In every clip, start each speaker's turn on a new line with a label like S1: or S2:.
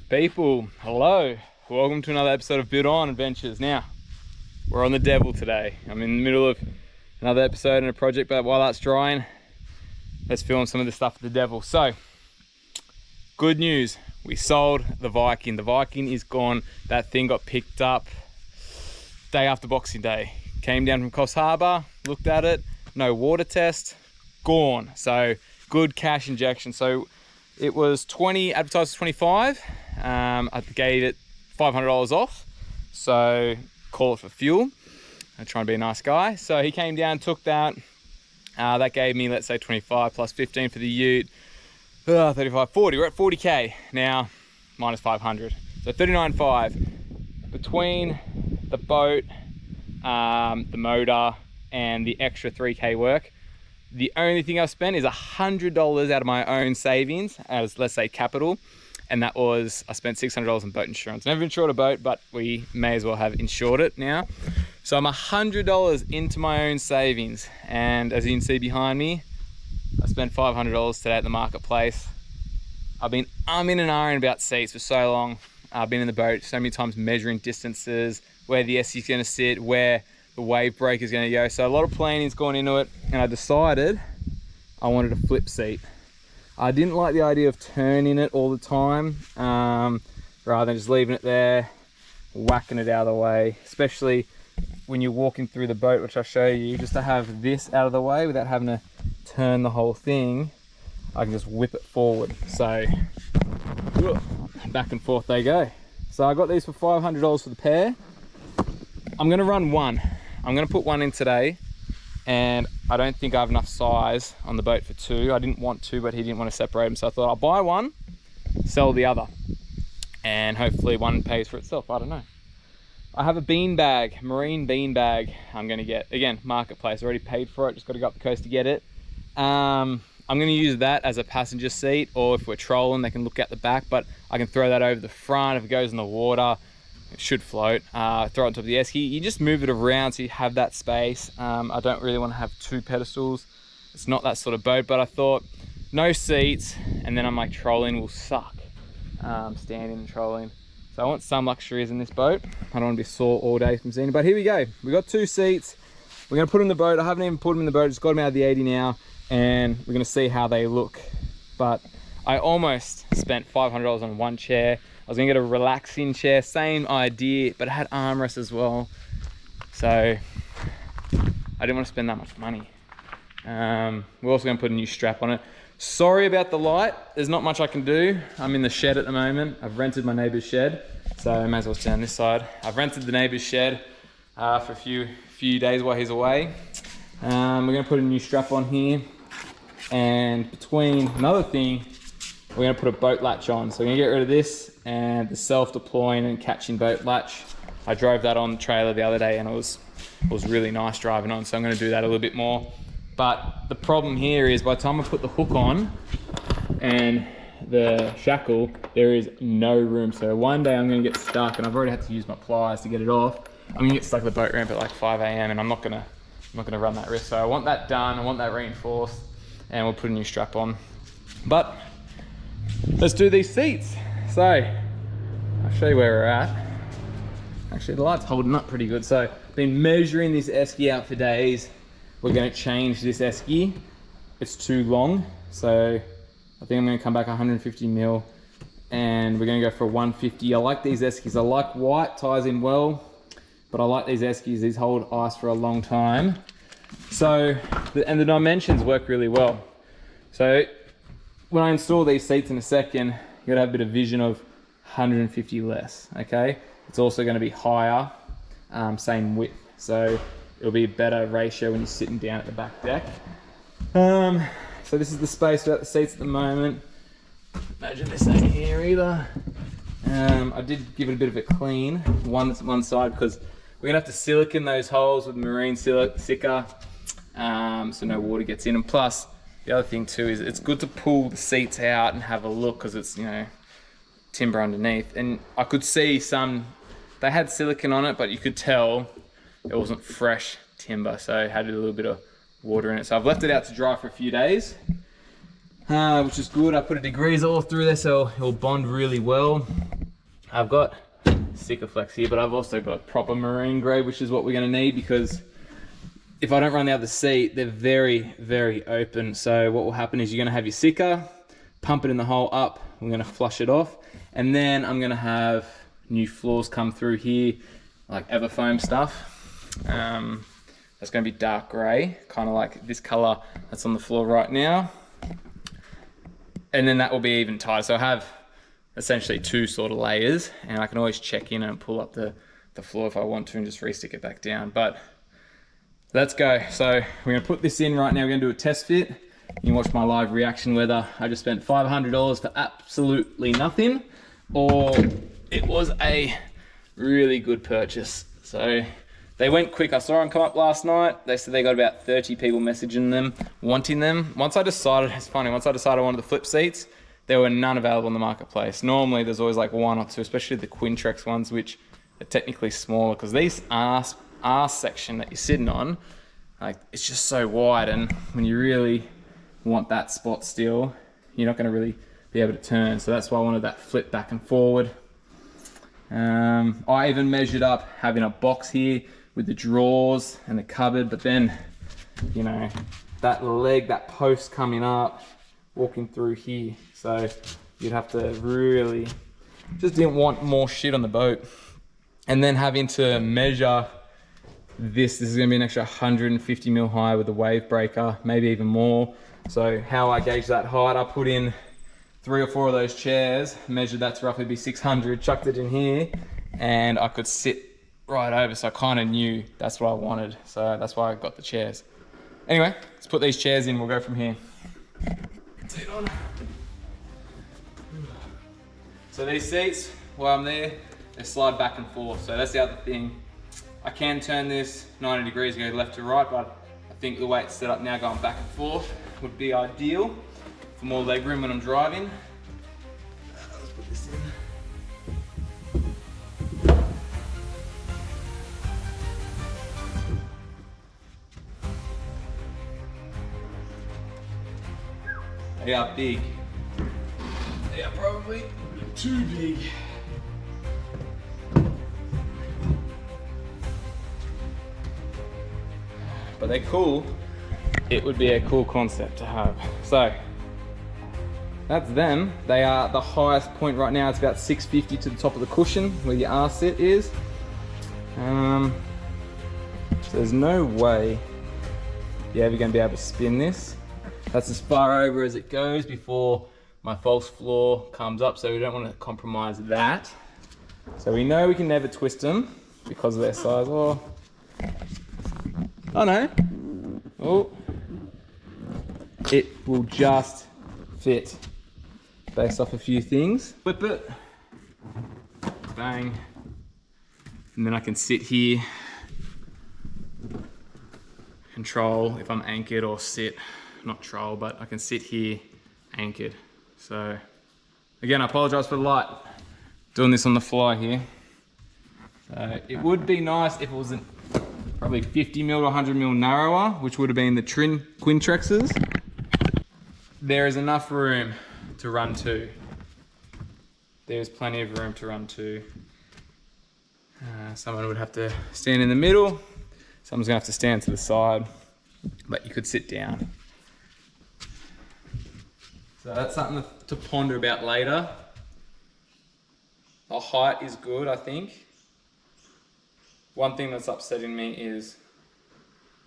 S1: People, hello. Welcome to another episode of Build On Adventures. Now, we're on the Devil today. I'm in the middle of another episode and a project, but while that's drying, let's film some of the stuff with the Devil. So, good news. We sold the Viking. The Viking is gone. That thing got picked up day after Boxing Day. Came down from Coffs Harbour, looked at it, no water test, gone. So, good cash injection. So, it was 20, advertised as 25. I gave it $500 off. So call it for fuel. I'm trying to be a nice guy. So he came down, took that. That gave me, let's say 25 plus 15 for the ute. 35, 40, we're at 40K. Now, minus 500. So 39.5. Between the boat, the motor, and the extra 3K work, the only thing I've spent is $100 out of my own savings as, let's say, capital. And that was, I spent $600 on boat insurance. Never insured a boat, but we may as well have insured it now. So I'm $100 into my own savings. And as you can see behind me, I spent $500 today at the marketplace. I've been umming and ahhing about seats for so long. I've been in the boat so many times measuring distances, where the SE is going to sit, where the wave break is going to go. So a lot of planning's gone into it, and I decided I wanted a flip seat. I didn't like the idea of turning it all the time, rather than just leaving it there, whacking it out of the way, especially when you're walking through the boat, which I'll show you. Just to have this out of the way without having to turn the whole thing, I can just whip it forward. So back and forth they go. So I got these for $500 for the pair. I'm going to run one. I'm going to put one in today, and I don't think I have enough size on the boat for two. I didn't want two, but he didn't want to separate them, so I thought I'll buy one, sell the other, and hopefully one pays for itself. I don't know. I have a bean bag, marine bean bag I'm going to get. Again, marketplace, already paid for it, just got to go up the coast to get it. I'm going to use that as a passenger seat, or if we're trolling, they can look out the back, but I can throw that over the front. If it goes in the water, it should float. Throw it on top of the esky. You just move it around so you have that space. I don't really want to have two pedestals. It's not that sort of boat, but I thought no seats, and then I'm like, trolling will suck. Standing and trolling. So I want some luxuries in this boat. I don't want to be sore all day from seeing it, but here we go. We got two seats. We're going to put them in the boat. I haven't even put them in the boat. Just got them out of the 80 now, and we're going to see how they look. But I almost spent $500 on one chair. I was gonna get a relaxing chair, same idea, but it had armrests as well. So I didn't want to spend that much money. We're also gonna put a new strap on it. Sorry about the light. There's not much I can do. I'm in the shed at the moment. I've rented my neighbor's shed, so I may as well stay on this side. I've rented the neighbor's shed for a few days while he's away. We're gonna put a new strap on here, and between another thing, we're going to put a boat latch on. So we're going to get rid of this and the self-deploying and catching boat latch. I drove that on the trailer the other day, and it was really nice driving on. So I'm going to do that a little bit more. But the problem here is, by the time I put the hook on and the shackle, there is no room. So one day I'm going to get stuck, and I've already had to use my pliers to get it off. I'm going to get stuck at the boat ramp at like 5 AM, and I'm not going to run that risk. So I want that done. I want that reinforced, and we'll put a new strap on. But let's do these seats. So I'll show you where we're at. Actually, the light's holding up pretty good. So I've been measuring this esky out for days. We're going to change this esky. It's too long, so I think I'm going to come back 150 mil, and we're going to go for a 150. I like these eskies. I like white, ties in well, but I like these eskies. These hold ice for a long time. So, and the dimensions work really well. So when I install these seats in a second, you're gonna have a bit of vision of 150 less, okay? It's also gonna be higher, same width. So it'll be a better ratio when you're sitting down at the back deck. So this is the space without the seats at the moment. Imagine this ain't here either. I did give it a bit of a clean, one side, because we're gonna have to silicone those holes with marine silica, so no water gets in. And plus, the other thing too is it's good to pull the seats out and have a look, because it's, you know, timber underneath. And I could see they had silicone on it, but you could tell it wasn't fresh timber, so it had a little bit of water in it. So I've left it out to dry for a few days. which is good. I put a degreaser all through there so it'll bond really well. I've got Sikaflex here, but I've also got proper marine grade, which is what we're going to need, because if I don't run the other seat, they're very, very open. So what will happen is you're going to have your Sika, pump it in the hole up, I'm going to flush it off, and then I'm going to have new floors come through here, like Everfoam stuff. That's going to be dark grey, kind of like this colour that's on the floor right now. And then that will be even tighter. So I have essentially two sort of layers, and I can always check in and pull up the floor if I want to and just re-stick it back down. But let's go. So we're going to put this in right now. We're going to do a test fit. You can watch my live reaction whether I just spent $500 for absolutely nothing or it was a really good purchase. So they went quick. I saw them come up last night. They said they got about 30 people messaging them, wanting them. Once I decided I wanted the flip seats, there were none available in the marketplace. Normally there's always like one or two, especially the Quintrex ones, which are technically smaller, because these arse section that you're sitting on, like, it's just so wide, and when you really want that spot still, you're not going to really be able to turn. So that's why I wanted that flip back and forward. I even measured up having a box here with the drawers and the cupboard, but then, you know, that leg, that post coming up, walking through here, so you'd have to really, just didn't want more shit on the boat. And then having to measure this is going to be an extra 150 mil high with a wave breaker, maybe even more. So how I gauge that height, I put in 3 or 4 of those chairs, measured that to roughly be 600, chucked it in here, and I could sit right over, so I kind of knew that's what I wanted. So that's why I got the chairs. Anyway, let's put these chairs in, we'll go from here. Seat on. So these seats, while I'm there, they slide back and forth. So that's the other thing. I can turn this 90 degrees and go left to right, but I think the way it's set up now, going back and forth, would be ideal for more leg room when I'm driving. Let's put this in. They are big. They are probably too big. But they're cool. It would be a cool concept to have. So that's them. They are the highest point right now. It's about 650 to the top of the cushion where your arse sit is. So there's no way you're ever going to be able to spin this. That's as far over as it goes before my false floor comes up, so we don't want to compromise that. So we know we can never twist them because of their size. Oh no. Oh. It will just fit based off a few things. Flip it. Bang. And then I can sit here, control if I'm anchored, or sit, not troll, but I can sit here anchored. So again, I apologize for the light, doing this on the fly here. So it would be nice if it wasn't probably 50 mil to 100 mil narrower, which would have been the Quintrexes. There is enough room to run two. There's plenty of room to run two. Someone would have to stand in the middle. Someone's gonna have to stand to the side, but you could sit down. So that's something to ponder about later. The height is good, I think. One thing that's upsetting me is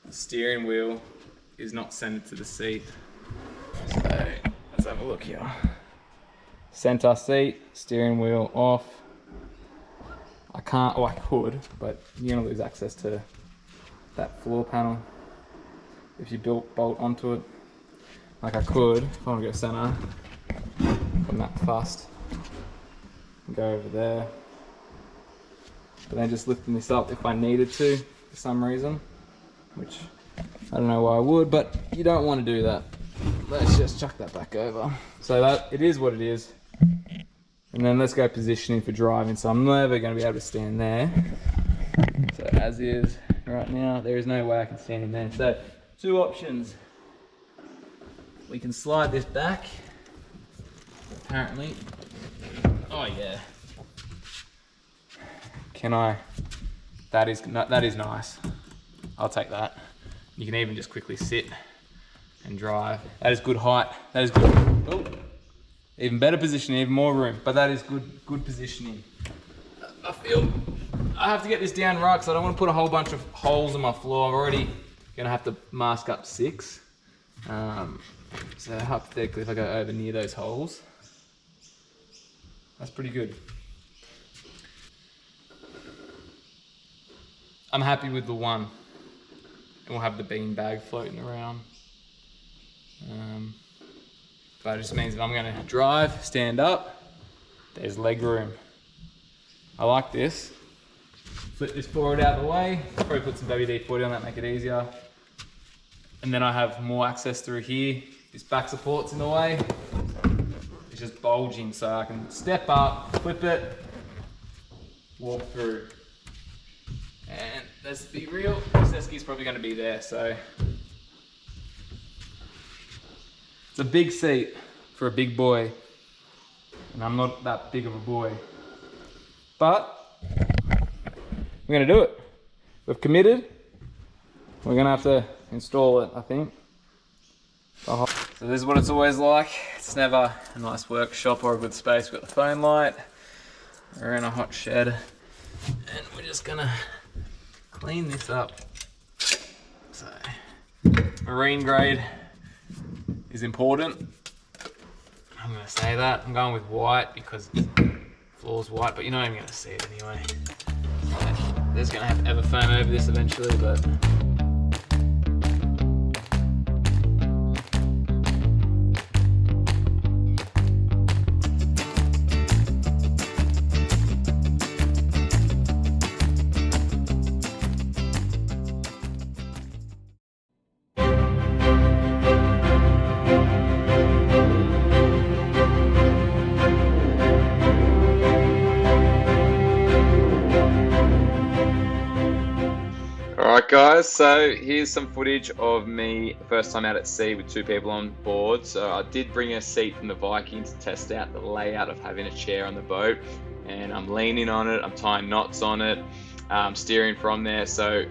S1: the steering wheel is not centered to the seat. So let's have a look here. Center seat, steering wheel off. I can't, or I could, but you're gonna lose access to that floor panel if you bolt onto it. Like I could, if I want to go center, I'm that fast, go over there. But then just lifting this up if I needed to for some reason, which I don't know why I would, but you don't want to do that. Let's just chuck that back over. So that, it is what it is. And then let's go positioning for driving. So I'm never going to be able to stand there. So as is right now, there is no way I can stand in there. So 2 options. we can slide this back, apparently. Oh yeah. Can I? That is nice. I'll take that. You can even just quickly sit and drive. That is good height. That is good. Oh, even better positioning, even more room. But that is good positioning. I feel I have to get this down right because I don't want to put a whole bunch of holes in my floor. I'm already gonna have to mask up 6. So hypothetically, if I go over near those holes, that's pretty good. I'm happy with the one. And we'll have the bean bag floating around. But it just means if I'm gonna drive, stand up, there's leg room. I like this. Flip this forward out of the way. Probably put some WD-40 on that, make it easier. And then I have more access through here. This back support's in the way. It's just bulging, so I can step up, flip it, walk through. And let's be real, this Esky's probably gonna be there, so. It's a big seat for a big boy. And I'm not that big of a boy. But, we're gonna do it. We've committed. We're gonna have to install it, I think. So this is what it's always like. It's never a nice workshop or a good space. We've got the phone light. We're in a hot shed. And we're just gonna clean this up. So, marine grade is important. I'm gonna say that. I'm going with white because the floor's white, but you're not even gonna see it anyway. So, there's gonna have Everfoam over this eventually, but guys, so here's some footage of me the first time out at sea with 2 people on board. So I did bring a seat from the Viking to test out the layout of having a chair on the boat, and I'm leaning on it, I'm tying knots on it, steering from there, so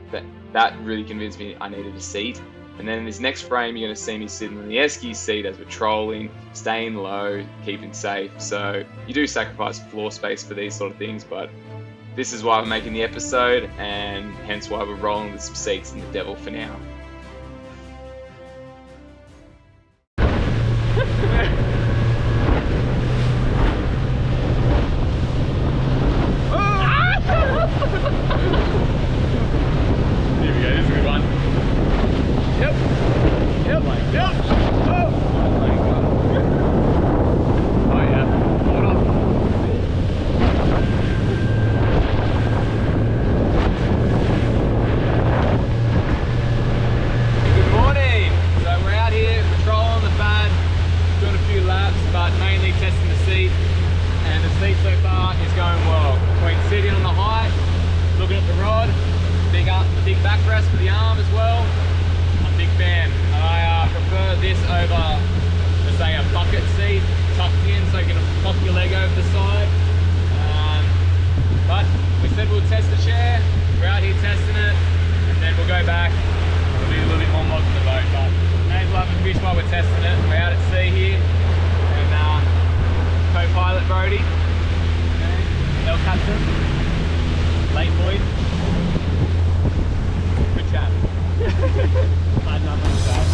S1: that really convinced me I needed a seat. And then in this next frame, you're going to see me sitting on the Esky seat as we're trolling, staying low, keeping safe. So you do sacrifice floor space for these sort of things, but this is why we're making the episode, and hence why we're rolling with some seats in the Devil for now. Here we go, this is a good one. Yep. Yep. Yep. Oh my god. Oh yeah. Hold on. But mainly testing the seat, and the seat so far is going well. Between sitting on the height, looking at the rod, big backrest for the arm as well. I'm a big fan. I prefer this over, let's say, a bucket seat tucked in so you can pop your leg over the side. But we said we'll test the chair. We're out here testing it, and then we'll go back. We'll do a little bit more mod to the boat, but may as well have a fish while we're testing it. We're out at sea here. Co-pilot Brody, El Captain, Late Boyd. Good chat. Hard enough on the side.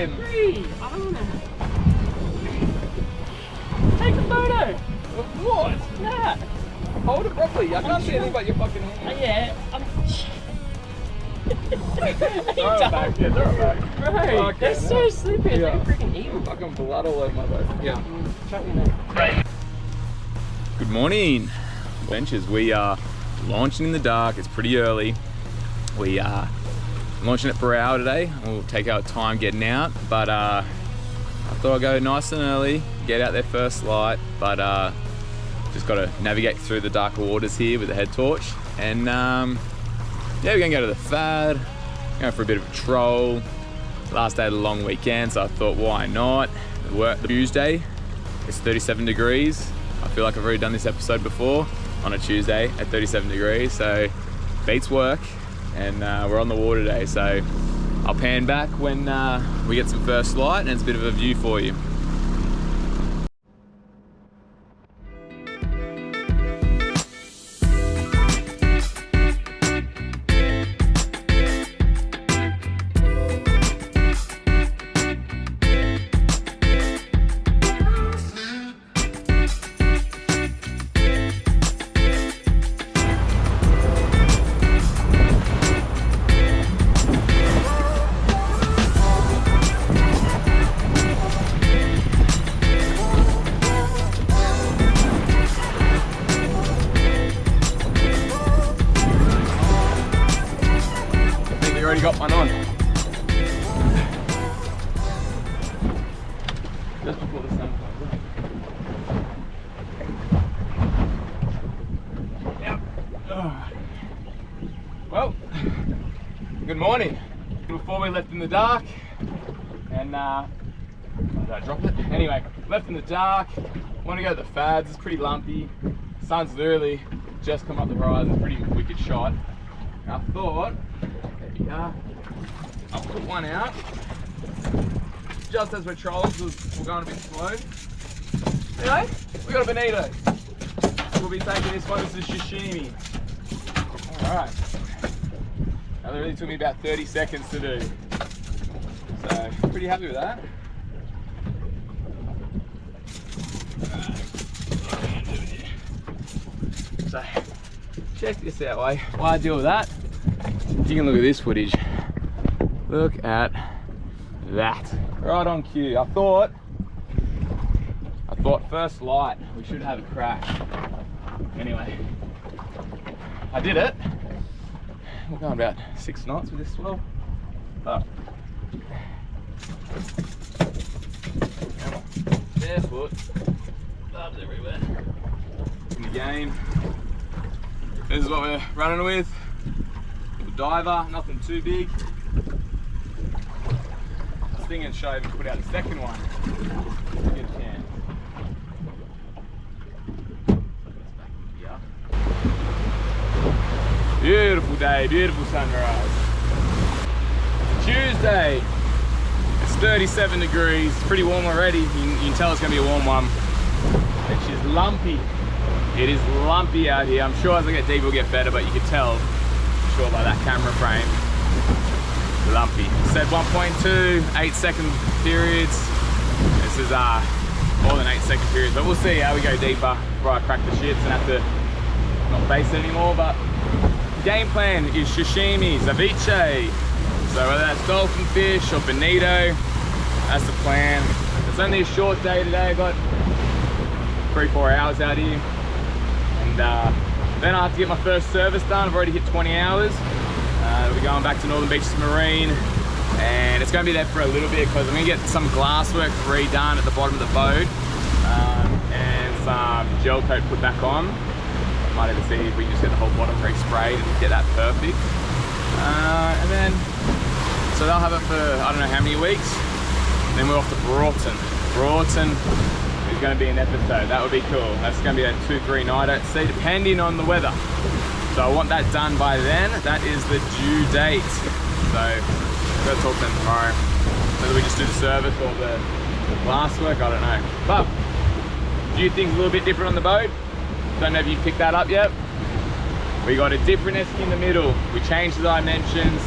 S1: him.
S2: Hey, I don't know. Take a photo.
S1: What?
S2: Yeah.
S1: Hold it properly. I can't see anything but your fucking hand.
S2: Yeah.
S1: Throw it back. Yeah, throw it back.
S2: Bro,
S1: Okay,
S2: they're so sleepy. It's like a freaking evil.
S1: Fucking blood all over my boat. Yeah.
S2: Chuck me there.
S1: Good morning, Ventures. We are launching in the dark. It's pretty early. We are launching at per hour today. We'll take our time getting out, but I thought I'd go nice and early, get out there first light, but just got to navigate through the darker waters here with the head torch. And yeah, we're gonna go to the Fad, going for a bit of a troll. Last day of the long weekend, so I thought, why not? The Tuesday, it's 37 degrees. I feel like I've already done this episode before on a Tuesday at 37 degrees, so beats work. And we're on the water today, so I'll pan back when we get some first light and it's a bit of a view for you. Already got one on. Just before the sun comes up. Yep. Well, good morning. Before we left in the dark, and did I drop it? Anyway, left in the dark. Want to go to the Fads. It's pretty lumpy. Sun's literally just come up the horizon. Pretty wicked shot. And I thought, I'll put one out just as we're trolling because we're going a bit slow. Anyway, we got a bonito. We'll be taking this one as a sashimi. Alright. That really took me about 30 seconds to do. So, pretty happy with that. So, check this out, while I deal with that. You can look at this footage. Look at that. Right on cue. I thought first light, we should have a crash. Anyway, I did it. We're going about 6 knots with this swell. Come on. Barefoot. Loves everywhere. In the game. This is what we're running with. Diver, nothing too big. I was thinking show even put out the second one. Get a chance. Beautiful day, beautiful sunrise. Tuesday. It's 37 degrees. It's pretty warm already. You can tell it's gonna be a warm one. It's just lumpy. It is lumpy out here. I'm sure as I get deeper it'll get better, but you can tell by that camera frame. Lumpy. Said 1.2, 8-second periods. This is more than 8-second periods, but we'll see how we go deeper before I crack the shits and have to not face it anymore. But the game plan is sashimi, ceviche. So whether that's dolphin fish or bonito, that's the plan. It's only a short day today. I got 3-4 hours out here, and then I have to get my first service done. I've already hit 20 hours. We're going back to Northern Beaches Marine, and it's going to be there for a little bit because I'm going to get some glasswork redone at the bottom of the boat and some gel coat put back on. Might even see if we can just get the whole bottom re-sprayed and get that perfect. And then, so they'll have it for I don't know how many weeks. Then we're off to Broughton. Broughton is going to be an episode. That would be cool. That's going to be a 2-3 nighter at sea, depending on the weather. So I want that done by then. That is the due date. So we've got to talk to them tomorrow. Whether we just do the service or the glass work, I don't know. But a few things a little bit different on the boat. Don't know if you picked that up yet. We got a different esky in the middle. We changed the dimensions.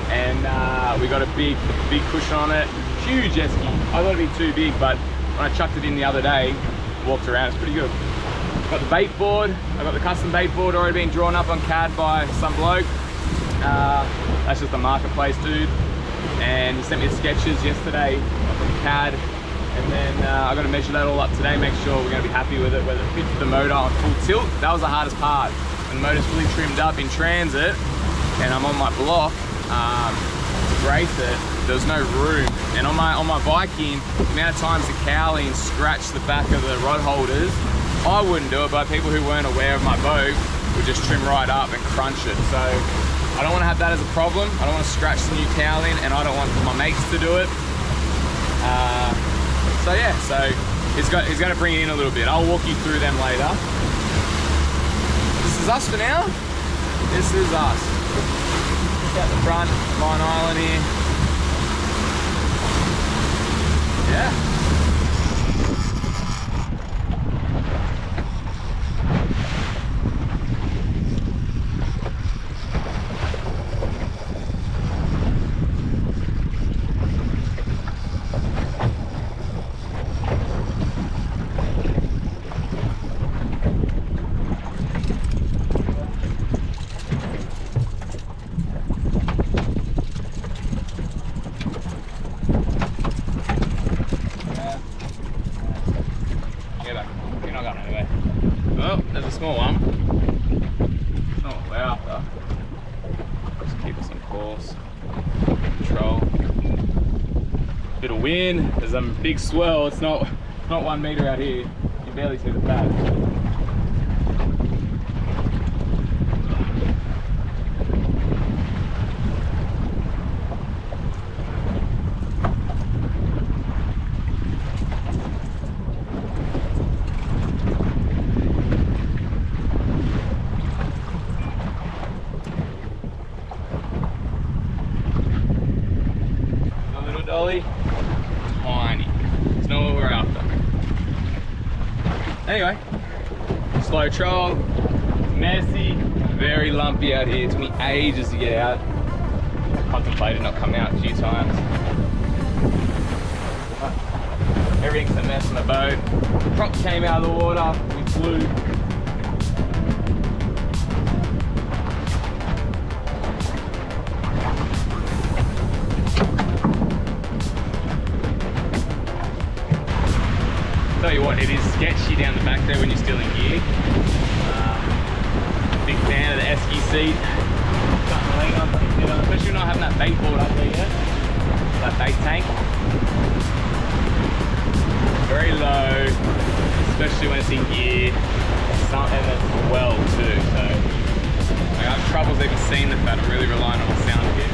S1: and we got a big cushion on it. Huge esky. I thought it'd be too big, but when I chucked it in the other day, walked around, it's pretty good. Got the bait board. I got the custom bait board already been drawn up on CAD by some bloke. That's just a marketplace dude, and he sent me the sketches yesterday from CAD, and then I got to measure that all up today, make sure we're going to be happy with it, whether it fits the motor on full tilt. That was the hardest part. When the motor's fully trimmed up in transit and I'm on my block to brace it, there was no room. And on my biking, the amount of times the cowling scratched the back of the rod holders, I wouldn't do it, but people who weren't aware of my boat would just trim right up and crunch it. So I don't want to have that as a problem. I don't want to scratch the new cowling, and I don't want my mates to do it. So yeah, so he's going to bring it in a little bit. I'll walk you through them later. This is us for now. This is us. Out the front, Line Island here. Yeah. Oh, there's a small one. It's not what we're after. Just keep us on course. Control. Bit of wind. There's a big swell. It's not 1 meter out here. You can barely see the pad. Dolly, tiny. It's not what we're after. Anyway, slow troll, messy, very lumpy out here. It took me ages to get out. I contemplated not coming out a few times. Everything's a mess on the boat. The prop came out of the water, we flew. Tell you what, it is sketchy down the back there when you're still in gear. Big fan of the esky seat. Starting to lean on, especially not having that bait board up there yet. That bait tank. Very low, especially when it's in gear. And it's well too, so I have troubles even seeing the fat. I'm really relying on the sound here.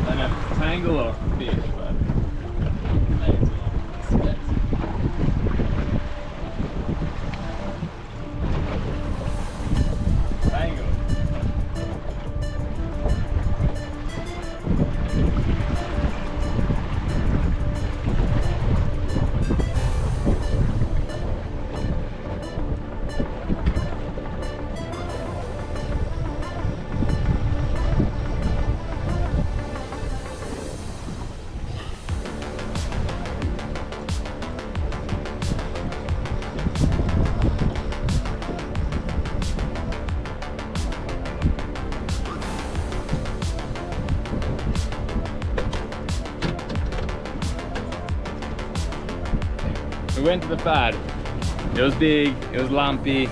S1: I don't know if it's a tangle or fish, but we went to the pad. It was big, it was lumpy,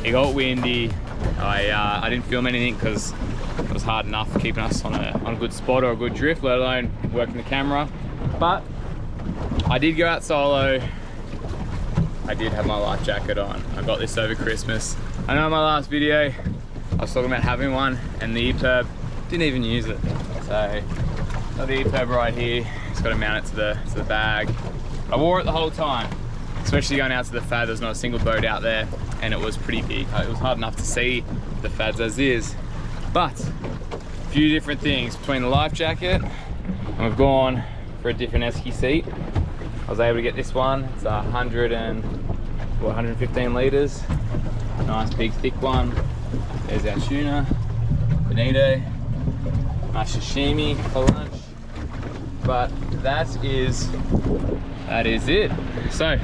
S1: it got windy. I didn't film anything because it was hard enough keeping us on a good spot or a good drift, let alone working the camera. But I did go out solo. I did have my life jacket on. I got this over Christmas. I know in my last video I was talking about having one, and the EPIRB didn't even use it. So got the EPIRB right here. Just got to mount it to the bag. I wore it the whole time, especially going out to the FAD. There's not a single boat out there, and it was pretty big. It was hard enough to see the FADs as is. But a few different things between the life jacket, and we've gone for a different esky seat. I was able to get this one. It's 115 litres. Nice big thick one. There's our tuna, bonito, my sashimi for lunch. But that is it. So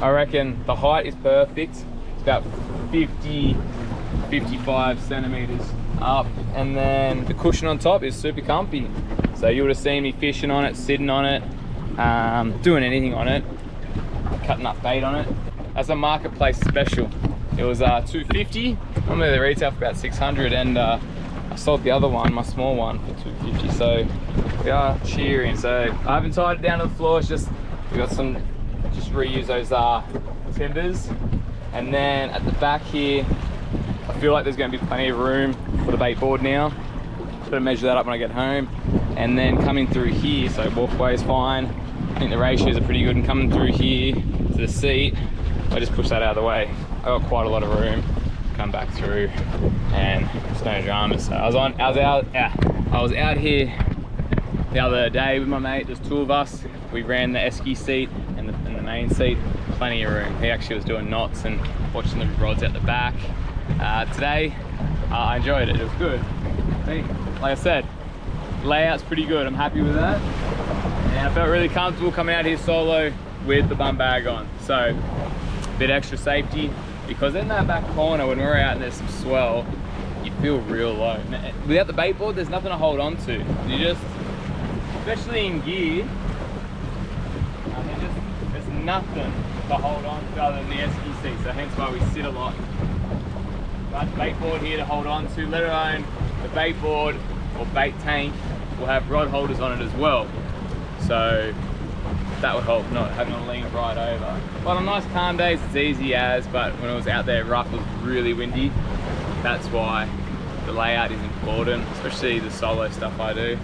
S1: I reckon the height is perfect. It's about 55 centimeters up, and then the cushion on top is super comfy. So you would have seen me fishing on it, sitting on it, doing anything on it, cutting up bait on it. That's a marketplace special. It was $250. Normally they retail for about $600, and I sold the other one, my small one, for $250. So we are cheering. So I haven't tied it down to the floor. It's just we got some. Just reuse those timbers, and then at the back here, I feel like there's going to be plenty of room for the bait board now. Just gotta measure that up when I get home, and then coming through here. So walkway is fine. I think the ratios are pretty good, and coming through here to the seat, I just push that out of the way. I got quite a lot of room. Come back through, and it's no drama. So I was out here the other day with my mate. There's two of us. We ran the esky seat and the main seat. Plenty of room. He actually was doing knots and watching the rods out the back. Today, I enjoyed it. It was good. Like I said, layout's pretty good. I'm happy with that. And I felt really comfortable coming out here solo with the bum bag on. So, a bit extra safety, because in that back corner when we're out and there's some swell, you feel real low. Without the bait board, there's nothing to hold on to. You just, especially in gear, there's nothing to hold on to other than the esky seat. So hence why we sit a lot. Got the bait board here to hold on to, let alone the bait board or bait tank will have rod holders on it as well. So that would help, not having to lean right over. But on nice calm days, it's easy as, but when it was out there rough, it was really windy. That's why the layout is important, especially the solo stuff I do.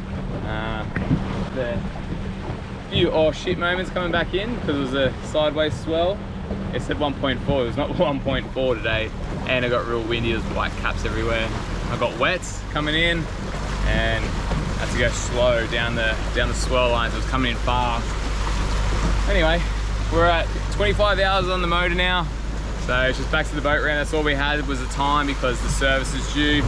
S1: The few oh shit moments coming back in, because it was a sideways swell. It said 1.4, it was not 1.4 today, and it got real windy. There's white caps everywhere. I got wets coming in, and had to go slow down the swell lines. It was coming in fast. Anyway, we're at 25 hours on the motor now, so it's just back to the boat round. That's all we had was the time, because the service is due,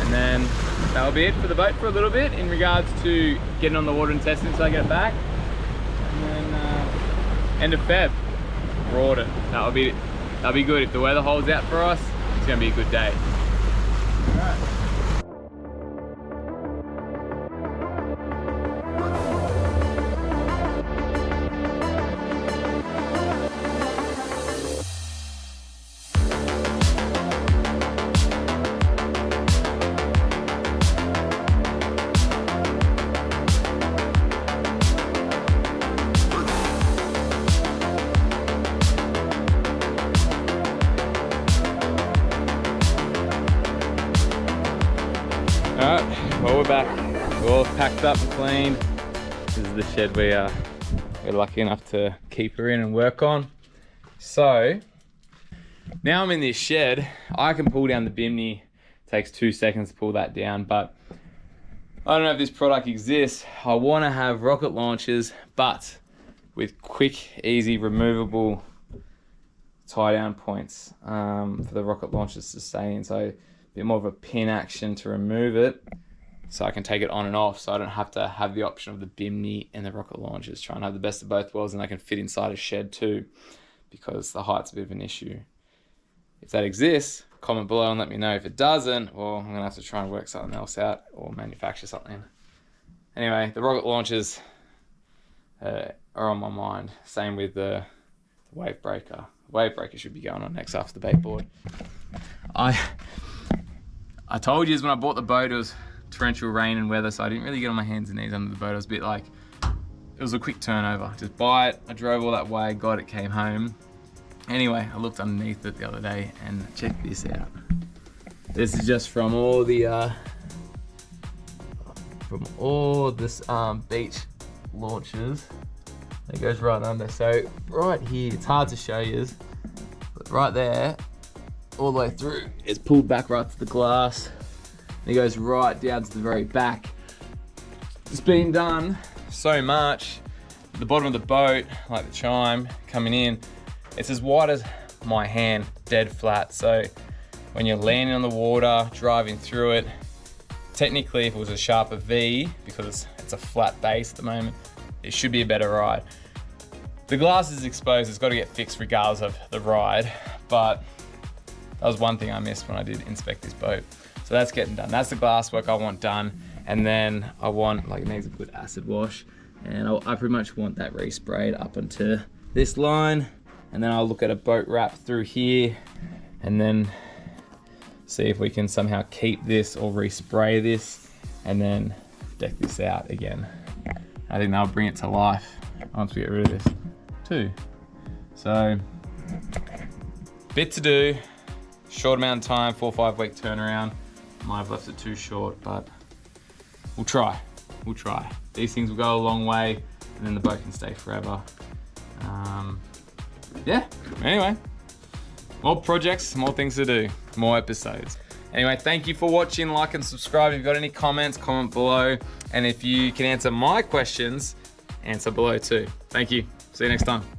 S1: and then that'll be it for the boat for a little bit in regards to getting on the water and testing until I get back. And then end of Feb, broad it. That'll be good. If the weather holds out for us, it's gonna be a good day. All right. Alright, well we're back. We're all packed up and cleaned. This is the shed we're lucky enough to keep her in and work on. So, now I'm in this shed. I can pull down the bimini. It takes 2 seconds to pull that down, but I don't know if this product exists. I want to have rocket launchers, but with quick, easy, removable tie down points for the rocket launchers to stay in. So, bit more of a pin action to remove it, so I can take it on and off, so I don't have to have the option of the bimini and the rocket launchers. Try and have the best of both worlds, and I can fit inside a shed too, because the height's a bit of an issue. If that exists, comment below and let me know. If it doesn't, well, I'm gonna have to try and work something else out or manufacture something. Anyway, the rocket launchers are on my mind. Same with the wave breaker. The wave breaker should be going on next after the bait board. I told you when I bought the boat, it was torrential rain and weather, so I didn't really get on my hands and knees under the boat. I was a bit like, it was a quick turnover. Just buy it, I drove all that way, got it, came home. Anyway, I looked underneath it the other day, and check this out. This is just from all the beach launches. It goes right under. So right here, it's hard to show you, but right there, all the way through, it's pulled back right to the glass. And it goes right down to the very back. It's been done so much. The bottom of the boat, like the chime coming in, it's as wide as my hand, dead flat. So when you're landing on the water, driving through it. Technically, if it was a sharper V, because it's a flat base at the moment, it should be a better ride. The glass is exposed, it's got to get fixed regardless of the ride, but that was one thing I missed when I did inspect this boat. So that's getting done. That's the glass work I want done. And then I want, like, it needs a good acid wash. And I pretty much want that resprayed up into this line. And then I'll look at a boat wrap through here and then see if we can somehow keep this or respray this and then deck this out again. I think that'll bring it to life once we get rid of this too. So, bit to do, short amount of time, 4 or 5 week turnaround. Might have left it too short, but we'll try. We'll try. These things will go a long way and then the boat can stay forever. Yeah, anyway. More projects, more things to do, more episodes. Anyway, thank you for watching. Like and subscribe. If you've got any comments, comment below. And if you can answer my questions, answer below too. Thank you. See you next time.